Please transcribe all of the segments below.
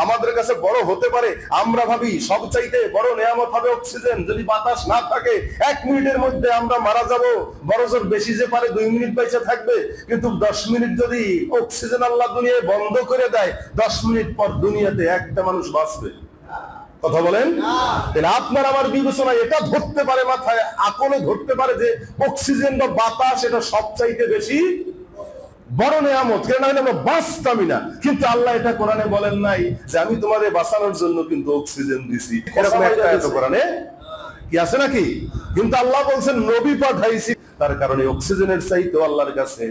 আমাদের কাছে বড় হতে পারে। আমরা ভাবি সবচাইতে বড় নেয়ামত হবে অক্সিজেন। যদি বাতাস না থাকে 1 মিনিটের মধ্যে আমরা মারা যাব। বড়জোর বেশি যে পারে 2 মিনিট বেঁচে থাকবে, কিন্তু 10 মিনিট যদি অক্সিজেন আল্লাহ দুনিয়ায় বন্ধ করে দেয়, 10 মিনিট পর দুনিয়াতে একটা মানুষ বাঁচবে। কথা বলেন? তাহলে আপনার আমার বিবেচনা এটা ধরতে পারে, মাথায় আকলে ধরতে পারে যে অক্সিজেন বা বাতাস এটা সবচাইতে বেশি বড় নেয়ামত, কেন আমরা বাঁচতামই না। কিন্তু আল্লাহ এটা কোরআনে বলেন নাই যে আমি তোমাদের বাঁচানোর জন্য কিন্তু অক্সিজেন দিছি, এরকম একটা আয়াত কোরআনে কি আছে নাকি? কিন্তু আল্লাহ বলছেন নবী পাঠাইছি, তার কারণে অক্সিজেনের চাইতে আল্লাহর কাছে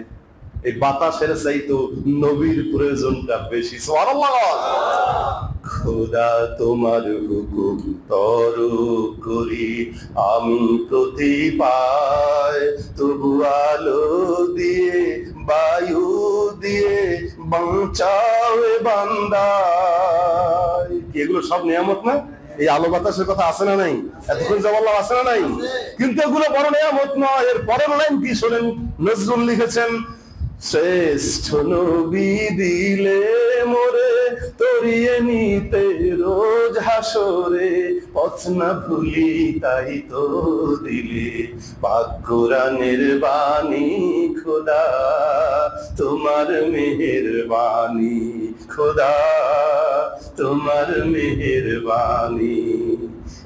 এই বাতাসের চাইতে নবীর প্রয়োজনটা বেশি। সুবহানাল্লাহ। খোদা তোমার হুকুম তরু করি আমি প্রতি পায়, তবু আলো দিয়ে বায়ু দিয়ে বাঁচাও বান্দায়। এগুলো সব নিয়ামত না? এই আলো বাতাসের কথা আছে না নাই? এতক্ষণ জবাব আছে না নাই? কিন্তু এগুলো বড় নিয়ামত নয়। এর পরের লাইন কি শোনেন, নজরুল লিখেছেন, শ্রেষ্ঠ নবী দিলে মোরে তরিয়ে নিতে রোজ হাসরে, পথ না ভুলি তাই তো দিলে পাক কোরআনের বাণী। খোদা তোমার মেহেরবানি, খোদা তোমার মেহেরবানি।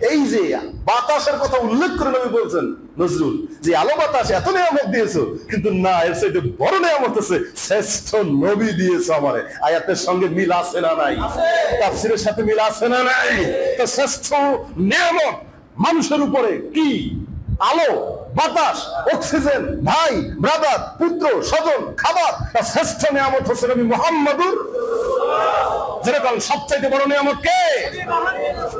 এই যে বাতাসের কথা উল্লেখ করে নবী বলছেন নজরুল যে আলো বাতাস এত নিয়ামত দিয়েছো, কিন্তু না, এর সাথে বড় নিয়ামত আছে শ্রেষ্ঠ নবী দিয়েছো আমারে। আয়াতের সঙ্গে মিল আছে না নাই? তাফসীরের সাথে মিল আছে না নাই? তো শ্রেষ্ঠ নিয়ামত মানুষের উপরে কি? আলো, বাতাস, অক্সিজেন, ভাই, ব্রাদার, পুত্র, স্বজন, খাবার। তার শ্রেষ্ঠ নিয়ামত হচ্ছে নবী মুহাম্মদুর। যেরকম সবচাইতে বড় নিয়ামত কে?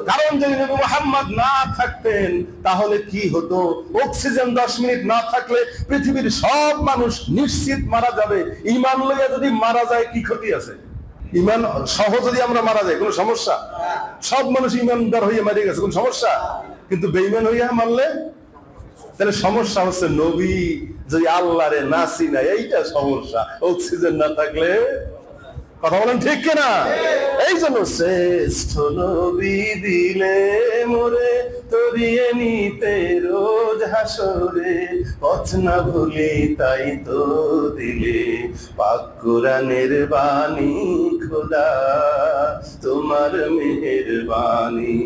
কারণ যদি নবী মুহাম্মদ না থাকতেন তাহলে কি হতো? অক্সিজেন 10 মিনিট না থাকলে পৃথিবীর সব মানুষ নিশ্চিত মারা যাবে। ঈমান লইয়া যদি মারা যায় কি ক্ষতি আছে? ঈমান সহ যদি আমরা মারা যাই কোনো সমস্যা? সব মানুষ ঈমানদার হয়ে মারা গেছে, কোনো সমস্যা? কিন্তু বেঈমান হইয়া মারলে তাহলে সমস্যা হচ্ছে নবী যদি আল্লাহরে না চিনা, এইটা সমস্যা। অক্সিজেন না থাকলে, কথা বলেন ঠিক কিনা? এই জন্য শ্রেষ্ঠ নবী দিলে মোরে তরিয়ে নিতে রোজ হাসরে, পথ না ভুলি তাই তো দিলে পাক কোরআনের বাণী। খোদা তোমার মেহেরবানি।